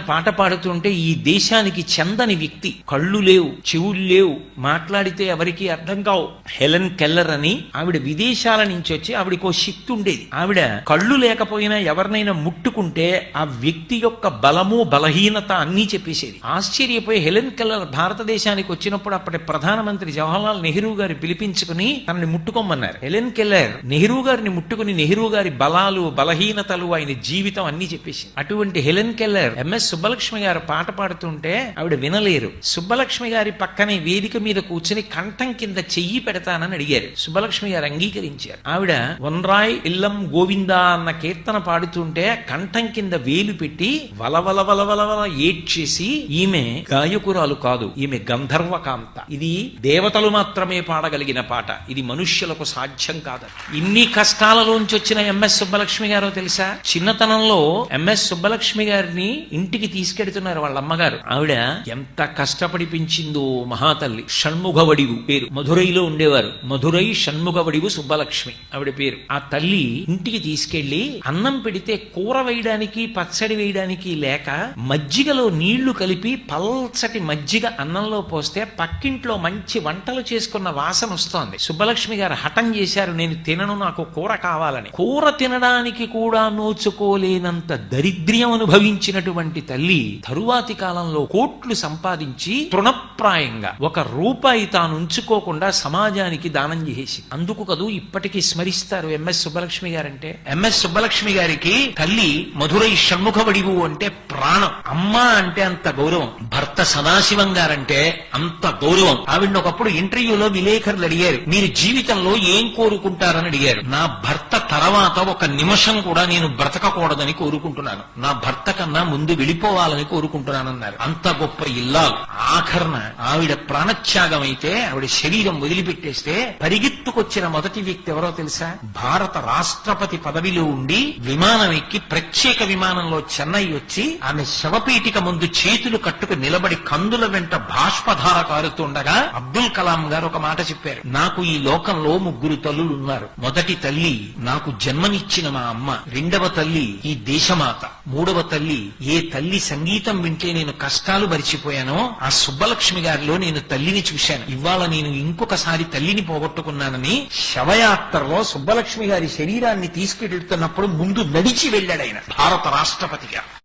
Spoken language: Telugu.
పాట పాడుతుంటే ఈ దేశానికి చెందని వ్యక్తి, కళ్ళు లేవు, చెవులు లేవు, మాట్లాడితే ఎవరికి అర్థం కావు. హెలెన్ కెల్లర్ అని ఆవిడ విదేశాల నుంచి వచ్చి ఆవిడకో శక్తి ఉండేది. ఆవిడ కళ్ళు లేకపోయినా ఎవరినైనా ముట్టుకుంటే ఆ వ్యక్తి యొక్క బలము బలహీనత అన్నీ చెప్పేసేది. ఆశ్చర్యపోయి హెలెన్ కెల్లర్ భారతదేశానికి వచ్చినప్పుడు అప్పటి ప్రధానమంత్రి జవహర్లాల్ నెహ్రూ గారు పిలిపించుకుని తనని ముట్టుకోమన్నారు. హెలెన్ కెల్లర్ నెహ్రూ గారిని ముట్టుకుని నెహ్రూ గారి బలాలు బలహీనతలు ఆయన జీవితం అన్ని చెప్పేసింది. అటువంటి హెలెన్ కెల్లర్ ఎంఎస్ సుబ్బలక్ష్మి గారు పాట పాడుతుంటే ఆవిడ వినలేరు. సుబ్బలక్ష్మి గారి పక్కనే వేదిక మీద కూర్చుని కంఠం కింద చెయ్యి పెడతానని అడిగారు. సుబ్బలక్ష్మి గారు అంగీకరించారు. ఆవిడ వన్రాయ్ ఇల్లం గోవిందా అన్న కీర్తన పాడుతుంటే కంఠం కింద వేలు పెట్టి వలవల వలవల ఏడ్చేసి, ఈమె గాయకురాలు కాదు, ఈమె గంధర్వకాంత, ఇది దేవతలు మాత్రమే పాడగలిగిన పాట, ఇది మనుష్యులకు సాధ్యం కాదు. ఇన్ని కష్టాలలోంచి వచ్చిన ఎంఎస్ సుబ్బలక్ష్మి గారో తెలుసా? చిన్నతనంలో ఎంఎస్ సుబ్బలక్ష్మి గారిని ఇంటికి తీసుకెడుతున్నారు వాళ్ళ అమ్మగారు. ఆవిడ ఎంత కష్టపడి పెంచిందో మహాతల్లి. షణ్ముఖవడివు పేరు, మధురైలో ఉండేవారు. మధురై షణ్ముఖవడివు సుబ్బలక్ష్మి ఆవిడ పేరు. ఆ తల్లి ఇంటికి తీసుకెళ్లి అన్నం పెడితే కూర వేయడానికి పచ్చడి వేయడానికి లేక మజ్జిగలో నీళ్లు కలిపి పల్చటి మజ్జిగ అన్నంలో పోస్తే పక్కింట్లో మంచి వంటలు చేసుకున్న వాసన వస్తోంది. సుబ్బలక్ష్మి గారు హఠం చేశారు, నేను తినను, నాకు కూర కావాలని. కూర తినడానికి కూడా నోచుకోలేనంత దరిద్ర్యం అనుభవించినటువంటి తల్లి తరువాతి కాలంలో కోట్లు సంపాదించి తృణప్రాయంగా ₹1 తాను ఉంచుకోకుండా సమాజానికి దానం చేసి, అందుకు కదూ ఇప్పటికీ స్మరిస్తారు ఎంఎస్ సుబ్బలక్ష్మి గారంటే. ఎంఎస్ సుబ్బలక్ష్మి గారికి తల్లి మధురై షణ్ముఖవడివు అంటే ప్రాణం. అమ్మ అంటే అంత గౌరవం. భర్త సదాశివం గారంటే అంత గౌరవం. ఆవిడ ఒకప్పుడు ఇంటర్వ్యూలో విలేకరులు అడిగారు, మీరు జీవితంలో ఏం కోరుకుంటారని అడిగారు. నా భర్త తర్వాత 1 నిమిషం కూడా నేను బ్రతకకూడదని కోరుకుంటున్నాను, నా భర్త కన్నా ముందు వెళ్ళిపోవాలని కోరుకుంటున్నానన్నారు. అంత గొప్ప ఇల్లాలు. ఆఖరణ ఆవిడ ప్రాణత్యాగం అయితే, ఆవిడ శరీరం వదిలిపెట్టేస్తే పరిగెత్తుకొచ్చిన మొదటి వ్యక్తి ఎవరో తెలుసా? భారత రాష్ట్రపతి పదవిలో ఉండి విమానం ఎక్కి ప్రత్యేక విమానంలో చెన్నై వచ్చి ఆమె శవపీఠిక ముందు చేతులు కట్టుకు నిలబడి కందుల వెంట బాష్పధార కారుతుండగా అబ్దుల్ కలాం గారు ఒక మాట చెప్పారు, నాకు ఈ లోకంలో 3 తల్లులు ఉన్నారు. మొదటి తల్లి నాకు జన్మనిచ్చిన మా అమ్మ, 2వ తల్లి ఈ దేశమాత, 3వ తల్లి ఏ తల్లి సంగీతం వింటే నేను కష్టాలు మరిచిపోయానో ఆ సుబ్బలక్ష్మి గారిలో నేను తల్లిని చూశాను. ఇవాళ నేను ఇంకొకసారి తల్లిని పోగొట్టుకున్నానని శవయాత్రలో సుబ్బలక్ష్మి గారి శరీరాన్ని తీసుకెళ్తున్నప్పుడు ముందు నడిచి వెళ్ళాడు ఆయన భారత రాష్ట్రపతిగా.